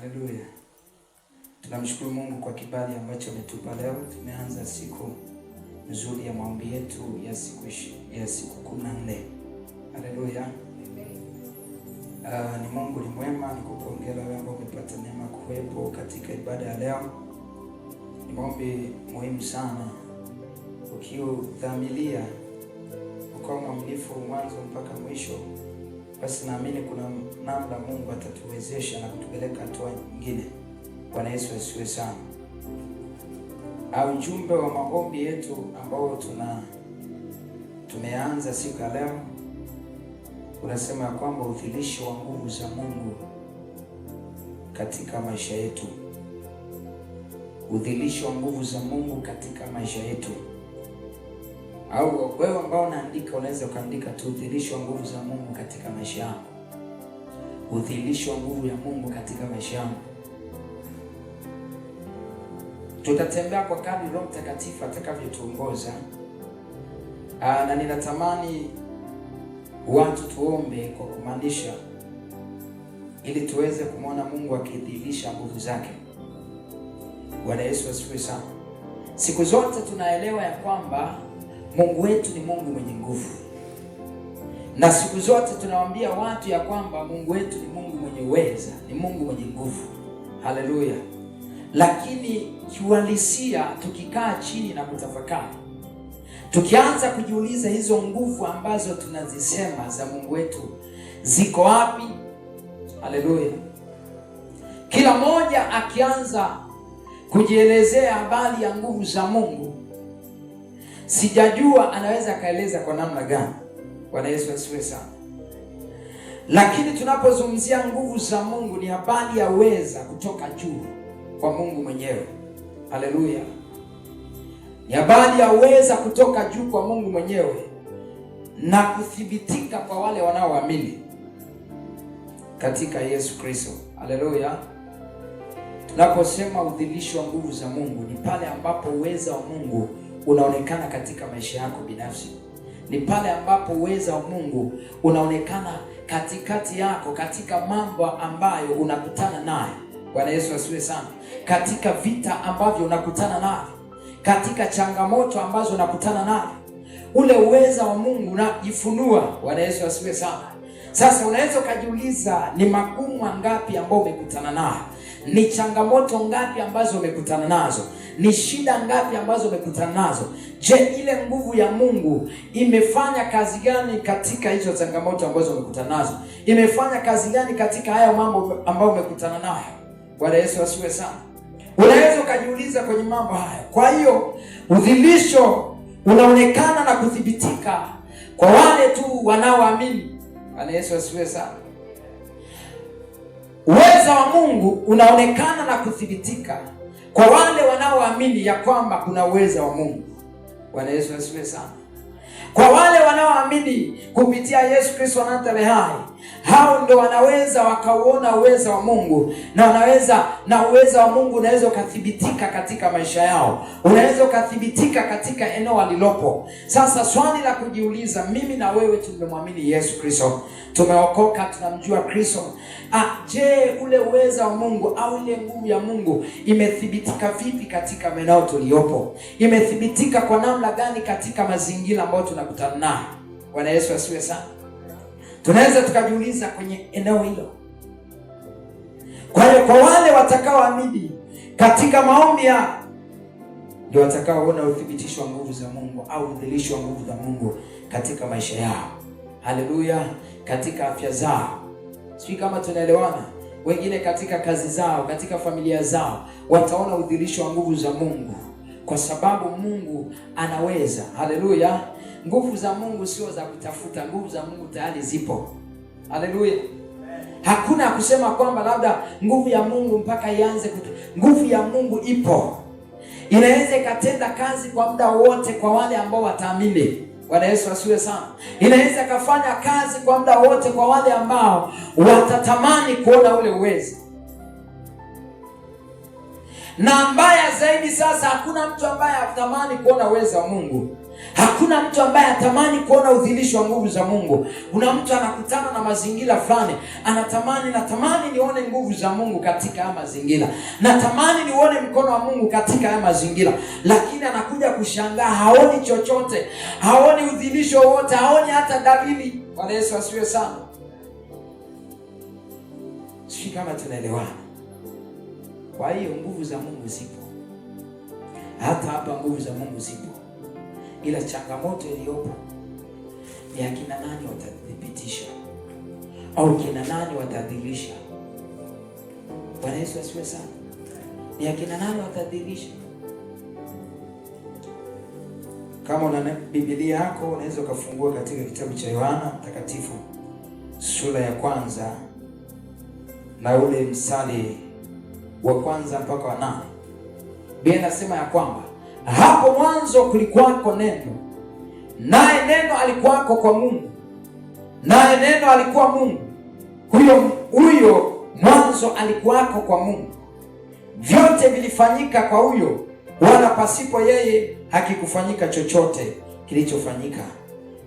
Haleluya. Tunamshukuru Mungu kwa kibali ambacho ametupa leo. Tumeanza siku nzuri ya maombi yetu ya siku 14. Haleluya. Ni Mungu ni mwema. Nikupongeza wewe ambao umepata neema kuwepo katika ibada ya leo. Ni maombi muhimu sana. Ukiudhamilia, ukawa mwaminifu mwanzo mpaka mwisho, basi naamini kuna namna Mungu atatuwezesha na kutupeleka hatua nyingine. Bwana Yesu asifiwe sana. Ujumbe wa maombi yetu ambao tumeanza siku ya leo unasema ya kwamba udhihirisho wa nguvu za Mungu katika maisha yetu. Udhihirisho wa nguvu za Mungu katika maisha yetu. Au wewe ambao unaandika unaweza ukaandika tu udhihirisho wa nguvu za Mungu katika maisha yako. Udhihirisho wa nguvu ya Mungu katika maisha yako. Tutatembea kwa kadri Roho Mtakatifu atakavyotuongoza. Na ninatamani watu tuombe kwa kumaanisha, ili tuweze kumwona Mungu akidhihirisha nguvu zake. Bwana Yesu asifiwe sana. Siku zote tunaelewa ya kwamba Mungu wetu ni Mungu mwenye nguvu. Na siku zote tunawaambia watu ya kwamba Mungu wetu ni Mungu mwenye uweza, ni Mungu mwenye nguvu. Haleluya. Lakini kiuhalisia tukikaa chini na kutafakari, tukianza kujiuliza hizo nguvu ambazo tunazisema za Mungu wetu ziko wapi? Haleluya. Kila mmoja akianza kujielezea habari ya nguvu za Mungu, sijajua anaweza akaeleza kwa namna gani. Bwana Yesu asifiwe sana. Lakini tunapozungumzia nguvu za Mungu ni habari ya uweza kutoka juu kwa Mungu mwenyewe. Haleluya. Ni habari ya uweza kutoka juu kwa Mungu mwenyewe na kuthibitika kwa wale wanaoamini katika Yesu Kristo. Haleluya. Tunaposema udhihirisho wa nguvu za Mungu ni pale ambapo uweza wa Mungu unaonekana katika maisha yako binafsi. Ni pale ambapo uweza wa Mungu unaonekana katikati yako, katika mambo ambayo unakutana nayo. Bwana Yesu asifiwe sana. Katika vita ambavyo unakutana navyo, katika changamoto ambazo unakutana navyo, ule uweza wa Mungu unajifunua. Bwana Yesu asifiwe sana. Sasa unaweza ukajiuliza, ni magumu ngapi ambayo umekutana nayo? Ni changamoto ngapi ambazo umekutana nazo? Ni shida ngapi ambazo umekutana nazo? Je, ile nguvu ya Mungu imefanya kazi gani katika hizo changamoto ambazo umekutana nazo? Imefanya kazi gani katika haya mambo ambayo umekutana nayo? Bwana Yesu asifiwe sana. Unaweza ukajiuliza kwenye mambo haya. Kwa hiyo udhihirisho unaonekana na kuthibitika kwa wale tu wanaoamini. Bwana Yesu asifiwe sana. Uweza wa Mungu unaonekana na kuthibitika kwa wale wanaoamini ya kwamba kuna uweza wa Mungu. Bwana Yesu asifiwe sana. Kwa wale wanaoamini kupitia Yesu Kristo anatale hai, hao ndio wanaweza wakauona uweza wa Mungu, na uweza wa Mungu unaweza ukathibitika katika maisha yao. Unaweza ukathibitika katika eneo walilopo. Sasa swali la kujiuliza, mimi na wewe tumemwamini Yesu Kristo, tumeokoka, tunamjua Kristo. Je, ule uweza wa Mungu au ile nguvu ya Mungu imethibitika vipi katika maeneo tuliopo? Imethibitika kwa namna gani katika mazingira ambayo tunakutana nayo? Bwana Yesu asifiwe sana. Tunaweza tukajiuliza kwenye eneo hilo. Kwa hiyo kwa wale watakaoamini katika maombi yao, ndio watakaoona uthibitisho wa nguvu za Mungu au udhihirisho wa nguvu za Mungu katika maisha yao. Haleluya. Katika afya zao. Sijui kama tunaelewana. Wengine katika kazi zao, katika familia zao, wataona udhihirisho wa nguvu za Mungu kwa sababu Mungu anaweza. Haleluya. Nguvu za Mungu sio za kutafuta, nguvu za Mungu tayari zipo. Haleluya. Hakuna kusema kwamba labda nguvu ya Mungu mpaka ianze nguvu ya Mungu ipo. Inaweza ikatenda kazi kwa muda wote kwa wale ambao wataamini. Bwana Yesu asifiwe sana. Inaweza kufanya kazi kwa muda wote kwa wale ambao watatamani kuona ule uwezo. Na mbaya zaidi sasa, hakuna mtu ambaye hatamani kuona uwezo wa Mungu. Hakuna mtu ambaye atamani kuona udhihirisho wa nguvu za Mungu. Kuna mtu anakutana na mazingira fulani, natamani nione nguvu za Mungu katika haya mazingira, natamani nione mkono wa Mungu katika haya mazingira, lakini anakuja kushangaa haoni chochote, haoni udhihirisho wote, haoni hata dalili. Bwana Yesu asifiwe sana. Sisi kama tunaelewana. Kwa hiyo nguvu za Mungu zipo, hata hapa nguvu za Mungu zipo, ila changamoto iliyopo ni akina nani watathibitisha au kina nani watadhihirisha. Bwana Yesu asifiwe sana. Ni akina nani watadhihirisha? Kama una Biblia yako unaweza ukafungua katika kitabu cha Yohana Mtakatifu sura ya 1 na ule mstari wa 1 mpaka wa 8. Biblia inasema ya kwamba hapo mwanzo kulikuwako neno, naye neno alikuwako kwa Mungu, naye neno alikuwa Mungu. Huyo mwanzo alikuwako kwa Mungu. Vyote vilifanyika kwa huyo, wala pasipo yeye hakikufanyika chochote kilichofanyika.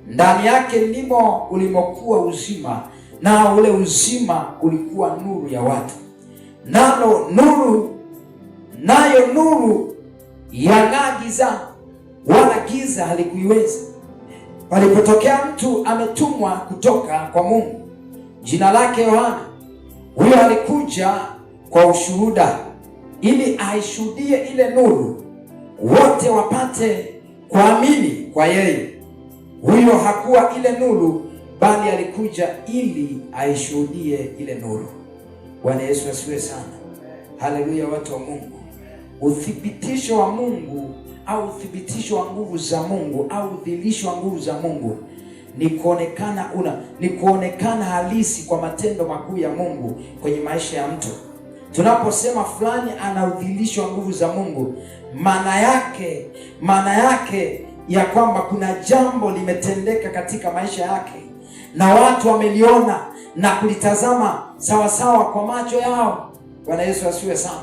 Ndani yake ndimo ulimokuwa uzima, na ule uzima ulikuwa nuru ya watu. Nayo nuru yang'aa gizani, wala giza halikuiweza. Palipotokea mtu ametumwa kutoka kwa Mungu, jina lake Yohana. Huyo alikuja kwa ushuhuda, ili aishuhudie ile nuru, wote wapate kuamini kwa yeye. Huyo hakuwa ile nuru, bali alikuja ili aishuhudie ile nuru. Bwana Yesu asifiwe sana. Haleluya, watu wa Mungu. Uthibitisho wa Mungu au uthibitisho wa nguvu za Mungu au udhihirisho wa nguvu za Mungu ni kuonekana halisi kwa matendo makuu ya Mungu kwenye maisha ya mtu. Tunaposema fulani ana udhihirisho wa nguvu za Mungu, maana yake ya kwamba kuna jambo limetendeka katika maisha yake na watu wameliona na kulitazama sawasawa kwa macho yao. Bwana Yesu asifiwe sana.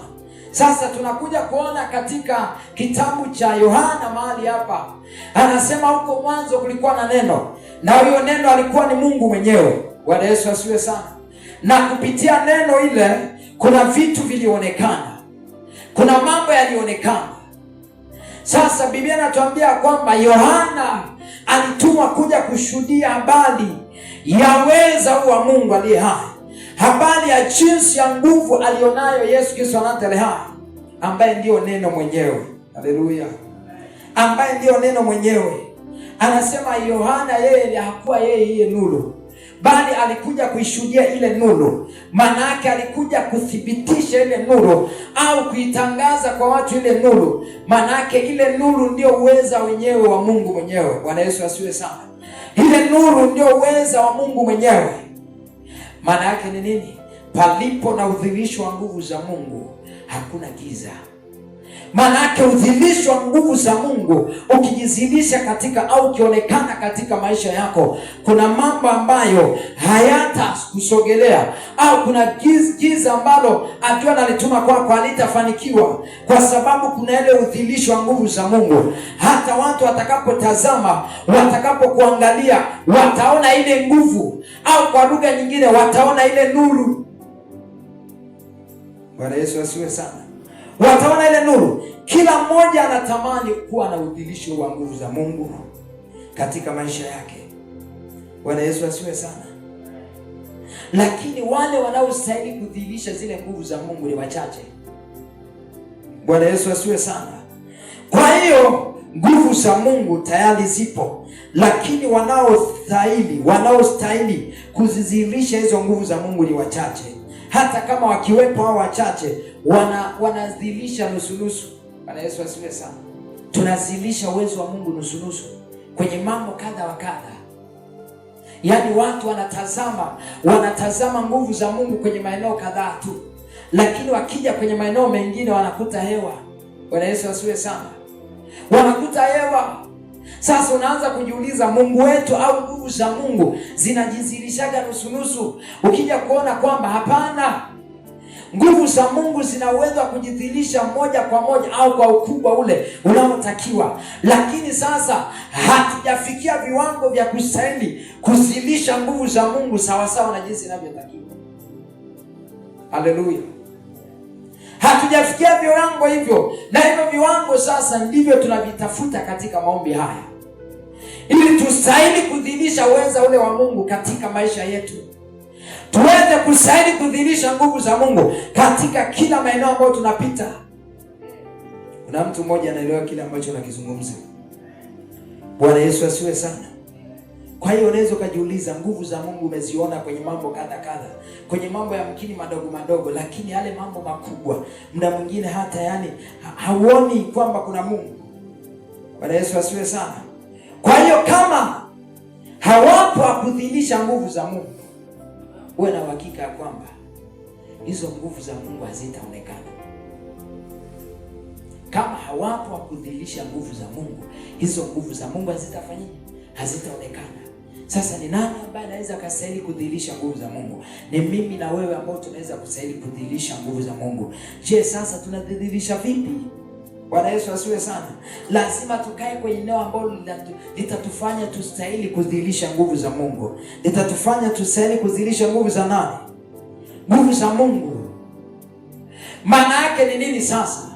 Sasa tunakuja kuona katika kitabu cha Yohana mahali hapa anasema huko mwanzo kulikuwa na neno, na huyo neno alikuwa ni Mungu mwenyewe. Bwana Yesu asifiwe sana. Na kupitia neno ile kuna vitu vilionekana, kuna mambo yalionekana. Sasa Biblia inatuambia kwamba Yohana alitumwa kuja kushuhudia habari ya uweza wa Mungu aliye hai, habari ya jinsi ya nguvu alionayo Yesu Kristo anatele hai, ambaye ndiyo neno mwenyewe. Haleluya, ambaye ndiyo neno mwenyewe. Anasema Yohana yeye hakuwa yeye nuru, bali alikuja kuishuhudia ile nuru. Maana yake alikuja kuthibitisha ile nuru au kuitangaza kwa watu ile nuru. Maana yake ile nuru ndio uweza wenyewe wa Mungu mwenyewe. Bwana Yesu asiwe sana. Ile nuru ndio uweza wa Mungu mwenyewe. Maana yake ni nini? Palipo na udhihirisho wa nguvu za Mungu hakuna giza. Maana yake udhihirisho wa nguvu za Mungu ukijidhihirisha katika au ukionekana katika maisha yako, kuna mambo ambayo hayatakusogelea au kuna giza ambalo akiwa nalituma kwako halitafanikiwa, kwa sababu kuna ile udhihirisho wa nguvu za Mungu. Hata watu watakapotazama, watakapokuangalia, wataona ile nguvu, au kwa lugha nyingine wataona ile nuru. Bwana Yesu asiwe sana. Wataona ile nuru. Kila mmoja anatamani kuwa na udhihirisho wa nguvu za Mungu katika maisha yake. Bwana Yesu asiwe sana. Lakini wale wanaostahili kudhihirisha zile nguvu za Mungu ni wachache. Bwana Yesu asiwe sana. Kwa hiyo nguvu za Mungu tayari zipo, lakini wanaostahili kuzidhihirisha hizo nguvu za Mungu ni wachache. Hata kama wakiwepo hao wachache, wanadhihirisha nusu. Bwana Yesu asifiwe sana. Tunadhihirisha uwezo wa Mungu nusu kwenye mambo kadha wa kadha. Yaani watu wanatazama nguvu za Mungu kwenye maeneo kadhaa tu, lakini wakija kwenye maeneo mengine wanakuta hewa. Bwana Yesu asifiwe sana. Wanakuta hewa. Sasa unaanza kujiuliza, Mungu wetu au nguvu za Mungu zinajidhihirishaga nusu? Ukija kuona kwamba hapana, Nguvu za Mungu zina uwezo wa kujidhihirisha moja kwa moja au kwa ukubwa ule unaotakiwa, lakini sasa hatujafikia viwango vya kustahili kudhihirisha nguvu za Mungu sawasawa na jinsi inavyotakiwa. Haleluya! Hatujafikia viwango hivyo, na hivyo viwango sasa ndivyo tunavitafuta katika maombi haya, ili tustahili kudhihirisha uweza ule wa Mungu katika maisha yetu, tuweze kustahili kudhihirisha nguvu za Mungu katika kila maeneo ambayo tunapita. Kuna mtu mmoja anaelewa kile ambacho nakizungumza? Bwana Yesu asiwe sana. Kwa hiyo unaweza ukajiuliza, nguvu za Mungu umeziona kwenye mambo kadha, kwenye mambo ya mkini madogo madogo, lakini yale mambo makubwa muda mwingine hata hauoni kwamba kuna Mungu. Bwana Yesu asiwe sana. Kwa hiyo kama hawapo kudhihirisha nguvu za Mungu, uwe na uhakika ya kwamba hizo nguvu za Mungu hazitaonekana. Kama hawapo kudhihirisha nguvu za Mungu, hizo nguvu za Mungu hazitaonekana. Sasa ni nani ambaye anaweza kustahili kudhihirisha nguvu za Mungu? Ni mimi na wewe ambao tunaweza kustahili kudhihirisha nguvu za Mungu. Je, sasa tunadhihirisha vipi? Bwana Yesu asiwe sana. Lazima tukae kwenye eneo ambalo litatufanya tustahili kudhihirisha nguvu za Mungu. Litatufanya tustahili kudhihirisha nguvu za nani? Nguvu za Mungu. Maana yake ni nini sasa?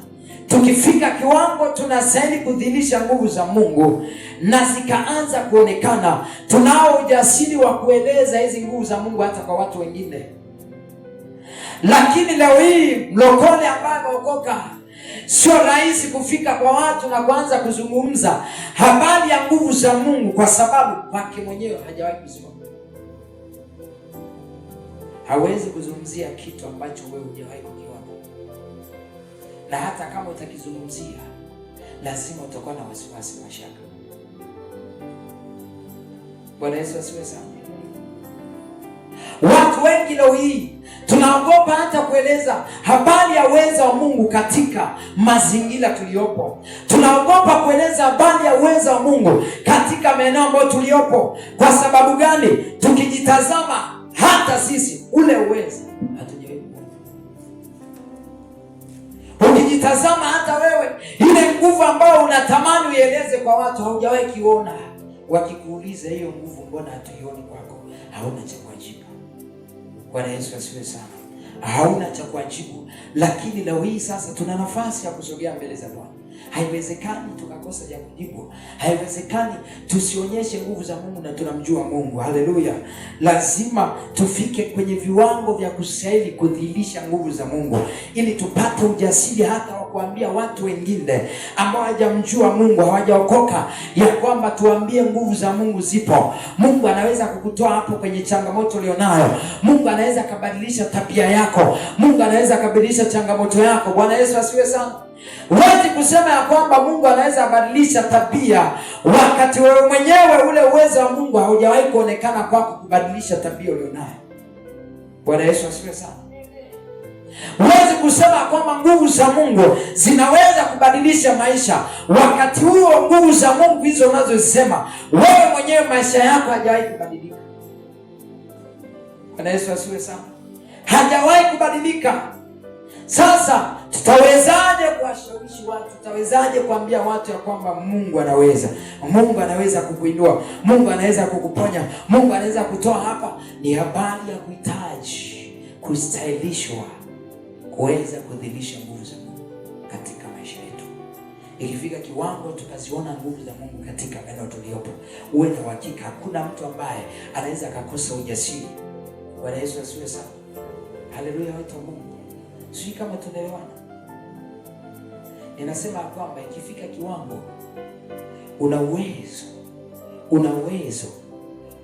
Tukifika kiwango tunastahili kudhihirisha nguvu za Mungu na zikaanza kuonekana, tunao ujasiri wa kueleza hizi nguvu za Mungu hata kwa watu wengine. Lakini leo hii mlokole ambaye ameokoka, sio rahisi kufika kwa watu na kuanza kuzungumza habari ya nguvu za Mungu, kwa sababu kwake mwenyewe hajawahi kuziona. Hawezi kuzungumzia kitu ambacho wewe hujawahi kukiona. Na hata kama utakizungumzia, lazima utakuwa na wasiwasi, mashaka. Bwana Yesu asiwe sana. Watu wengi leo hii tunaogopa hata kueleza habari ya uweza wa Mungu katika mazingira tuliyopo. Tunaogopa kueleza habari ya uweza wa Mungu katika maeneo ambayo tuliyopo. Kwa sababu gani? Tukijitazama hata sisi ule uweza hatujawahi. Ukijitazama hata wewe ile nguvu ambayo unatamani uieleze kwa watu haujawahi kiona. Wakikuuliza hiyo nguvu mbona hatuioni kwako, hauna cha kujibu. Bwana Yesu asiwe sana. Hauna cha kujibu. Lakini leo hii sasa tuna nafasi ya kusogea mbele za Bwana. Haiwezekani tukakosa cha kujibu. Haiwezekani tusionyeshe nguvu za Mungu na tunamjua Mungu. Haleluya. Lazima tufike kwenye viwango vya kustahili kudhihirisha nguvu za Mungu, ili tupate ujasiri hata wa kuambia watu wengine ambao hawajamjua Mungu, hawajaokoka, ya kwamba tuambie nguvu za Mungu zipo. Mungu anaweza kukutoa hapo kwenye changamoto ulionayo. Mungu anaweza kubadilisha tabia yako. Mungu anaweza kubadilisha changamoto yako. Bwana Yesu asiwe sana. Huwezi kusema ya kwamba Mungu anaweza kubadilisha tabia wakati wewe mwenyewe ule uwezo wa Mungu haujawahi kuonekana kwako kubadilisha tabia ulionayo. Bwana Yesu asifiwe sana. Huwezi kusema kwamba nguvu za Mungu zinaweza kubadilisha maisha wakati huo nguvu za Mungu hizo unazosema wewe mwenyewe maisha yako hajawahi kubadilika. Bwana Yesu asifiwe sana. Hajawahi kubadilika. Sasa tutawezaje kuwashawishi watu? Tutawezaje kuambia watu ya kwamba Mungu anaweza? Mungu anaweza kukuinua. Mungu anaweza kukuponya. Mungu anaweza kutoa hapa. Ni habari ya kuhitaji kustahilishwa kuweza kudhihirisha nguvu za Mungu katika maisha yetu. Ikifika kiwango tukaziona nguvu za Mungu katika eneo tuliopo, uwe na uhakika hakuna mtu ambaye anaweza kukosa ujasiri. Bwana Yesu asifiwe sana. Haleluya watu wa Mungu. Sisi kama tunaelewana. Ninasema kwamba ikifika kiwango una uwezo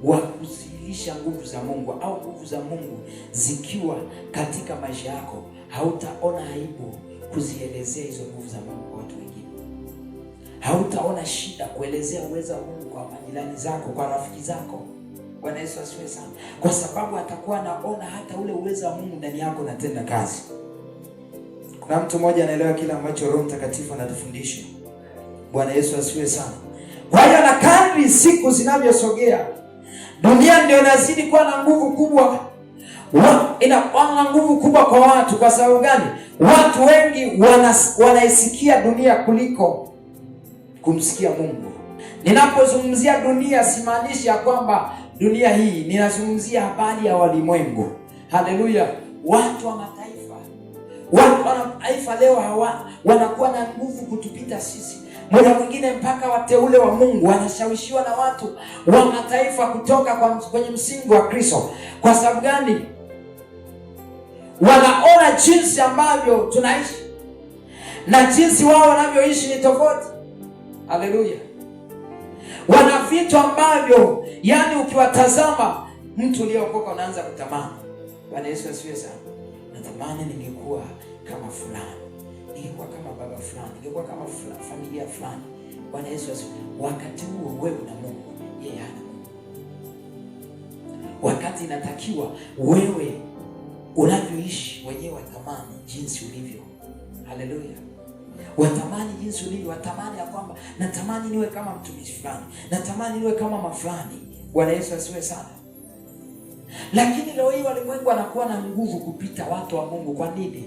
wa kudhihirisha nguvu za Mungu, au nguvu za Mungu zikiwa katika maisha yako, hautaona aibu kuzielezea hizo nguvu za Mungu kwa watu wengine. Hautaona shida kuelezea uwezo wa Mungu kwa majirani zako, kwa rafiki zako. Bwana Yesu asifiwe sana. Kwa sababu atakuwa anaona hata ule uwezo wa Mungu ndani yako unatenda kazi. Kuna mtu mmoja anaelewa kile ambacho Roho Mtakatifu anatufundisha. Bwana Yesu asifiwe sana. Kwa hiyo na kadri siku zinavyosogea, dunia ndio inazidi kuwa na nguvu kubwa. Inakuwa na nguvu kubwa kwa watu. Kwa sababu gani? Watu wengi wanaisikia dunia kuliko kumsikia Mungu. Ninapozungumzia dunia, simaanishi ya kwamba dunia hii, ninazungumzia habari ya walimwengu. Haleluya! Watu wa mataifa leo wanakuwa na nguvu kutupita sisi. Muda mwingine mpaka wateule wa Mungu wanashawishiwa na watu wa mataifa kutoka kwenye msingi wa Kristo. Kwa sababu gani? Wanaona jinsi ambavyo tunaishi na jinsi wao wanavyoishi ni tofauti. Haleluya! Wana vitu ambavyo ukiwatazama, mtu uliokoka unaanza kutamani. Bwana Yesu asifiwe sana. Natamani ningekuwa kama fulani, ningekuwa kama baba fulani, ningekuwa kama familia fulani. Bwana Yesu asifiwe. Wakati huo wewe na Mungu, yeye hana Mungu. Wakati inatakiwa wewe unavyoishi wenyewe watamani jinsi ulivyo. Haleluya! Watamani jinsi ulivyo, watamani ya kwamba natamani niwe kama mtumishi fulani, natamani niwe kama mafulani. Bwana Yesu asifiwe sana. Lakini leo hii walimwengu wanakuwa na nguvu kupita watu wa Mungu. Kwa nini?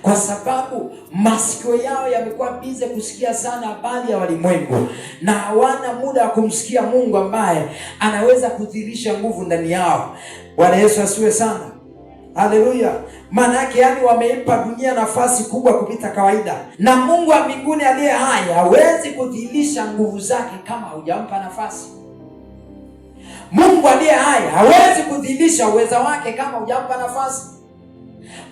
Kwa sababu masikio yao yamekuwa bize kusikia sana habari ya walimwengu, na hawana muda wa kumsikia Mungu ambaye anaweza kudhihirisha nguvu ndani yao. Bwana Yesu asifiwe sana. Haleluya! Maana yake wameipa dunia nafasi kubwa kupita kawaida, na Mungu wa mbinguni aliye hai hawezi kudhihirisha nguvu zake kama hujampa nafasi. Mungu aliye hai hawezi kudhihirisha uweza wake kama hujampa nafasi.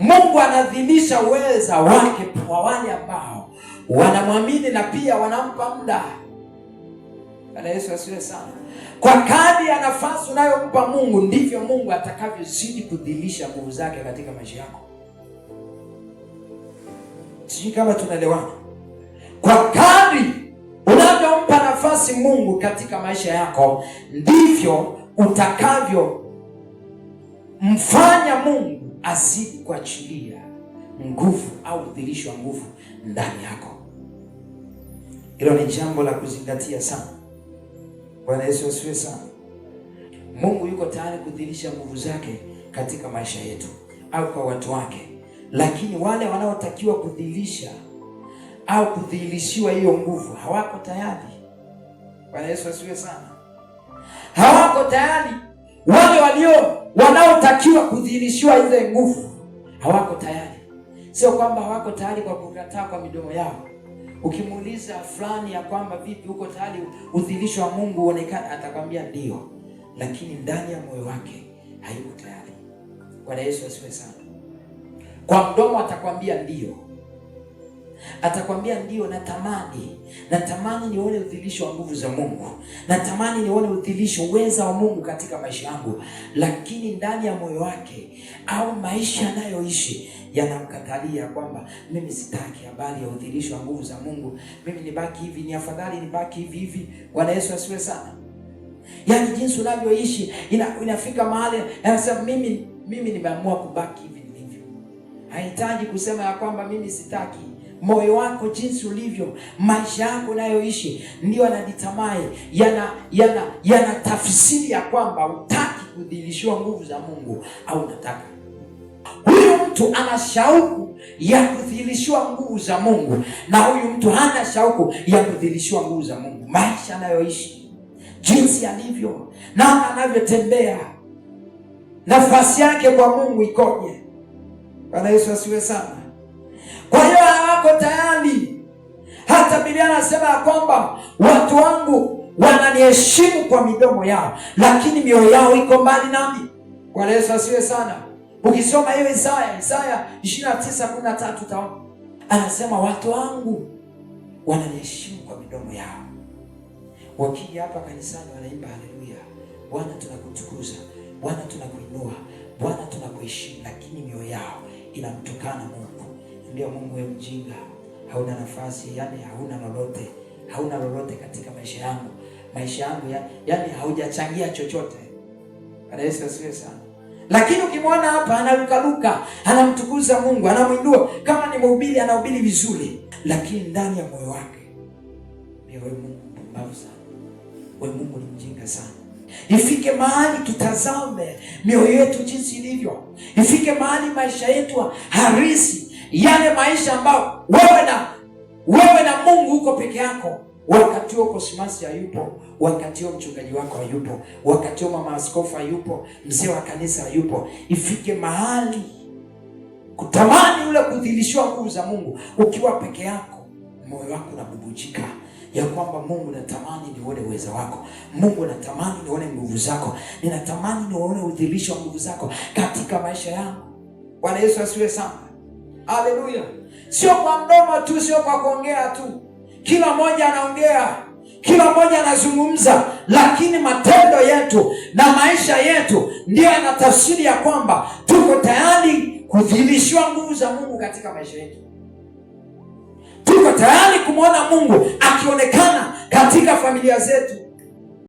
Mungu anadhihirisha uweza wake kwa wale ambao wanamwamini na pia wanampa muda. Bwana Yesu asifiwe sana. Kwa kadri ya nafasi unayompa Mungu, ndivyo Mungu atakavyozidi kudhihirisha nguvu zake katika maisha yako. Sijui kama tunaelewana. Kwa kadri unavyompa nafasi Mungu katika maisha yako, ndivyo utakavyo mfanya Mungu azidi kuachilia nguvu au udhihirisho wa nguvu ndani yako. Hilo ni jambo la kuzingatia sana. Bwana Yesu asifiwe sana. Mungu yuko tayari kudhihirisha nguvu zake katika maisha yetu au kwa watu wake, lakini wale wanaotakiwa kudhihirisha au kudhihirishiwa hiyo nguvu hawako tayari. Bwana Yesu asifiwe sana. Hawako tayari. Wale wanaotakiwa kudhihirishiwa hizo nguvu hawako tayari. Sio kwamba hawako tayari kwa kukataa kwa midomo yao. Ukimuuliza fulani ya kwamba vipi, uko tayari udhihirisho wa Mungu uonekane, atakwambia ndio, lakini ndani ya moyo wake hayuko tayari. Bwana Yesu asifiwe sana. Kwa mdomo atakwambia ndio, atakwambia ndio, natamani nione udhihirisho wa nguvu za Mungu, natamani nione udhihirisho uweza wa Mungu katika maisha yangu, lakini ndani ya moyo wake au maisha anayoishi yanamkatalia kwamba mimi sitaki habari ya udhihirisho wa nguvu za Mungu, mimi nibaki hivi, ni afadhali nibaki hivi. Bwana Yesu asifiwe sana. Jinsi unavyoishi inafika mahali anasema mimi nimeamua kubaki hivi nilivyo. Hahitaji kusema ya kwamba mimi sitaki. Moyo wako jinsi ulivyo, maisha yako unayoishi ndio anaditamai, yana tafsiri ya kwamba utaki kudhihirishiwa nguvu za Mungu au unataka. Huyu mtu ana shauku ya kudhihirishiwa nguvu za Mungu, na huyu mtu hana shauku ya kudhihirishiwa nguvu za Mungu. Maisha anayoishi, jinsi alivyo, namna anavyotembea, nafasi yake kwa Mungu ikoje? Bwana Yesu asiwe sana. Kwa hiyo hawako tayari. Hata Biblia anasema ya kwamba watu wangu wananiheshimu kwa midomo yao, lakini mioyo yao iko mbali nami. Bwana Yesu asiwe sana. Ukisoma hiyo Isaya 29:13 utaona anasema watu wangu wananiheshimu kwa midomo yao. Wakija hapa kanisani wanaimba haleluya, Bwana tunakutukuza, Bwana tunakuinua, Bwana tunakuheshimu, lakini mioyo yao inamtukana Mungu. Ndio Mungu wewe mjinga, hauna nafasi, hauna lolote katika maisha yangu haujachangia chochote. Bwana Yesu asifiwe sana. Lakini ukimwona hapa analukaluka, anamtukuza Mungu, anamuinua, kama ni mhubiri anahubiri vizuri, lakini ndani ya moyo wake ni wewe Mungu mpumbavu sana, wewe Mungu ni mjinga sana. Ifike mahali tutazame mioyo yetu jinsi ilivyo. Ifike mahali maisha yetu harisi, yale maisha ambayo wewe na Mungu uko peke yako. Wakati huo Cosmas hayupo, wakati huo mchungaji wako hayupo, wakati huo mama askofu hayupo, mzee wa kanisa hayupo. Ifike mahali kutamani ule kudhilishwa nguvu za Mungu. Ukiwa peke yako, moyo wako unabubujika ya kwamba Mungu, natamani nione uwezo wako. Mungu, natamani nione nguvu zako. Ninatamani nione udhihirisho wa nguvu zako katika maisha yangu. Bwana Yesu asifiwe sana. Haleluya. Sio kwa mdomo tu, sio kwa kuongea tu. Kila mmoja anaongea, kila mmoja anazungumza, lakini matendo yetu na maisha yetu ndio yanatafsiri ya kwamba tuko tayari kudhihirishwa nguvu za Mungu katika maisha yetu. Tuko tayari kumwona Mungu akionekana katika familia zetu.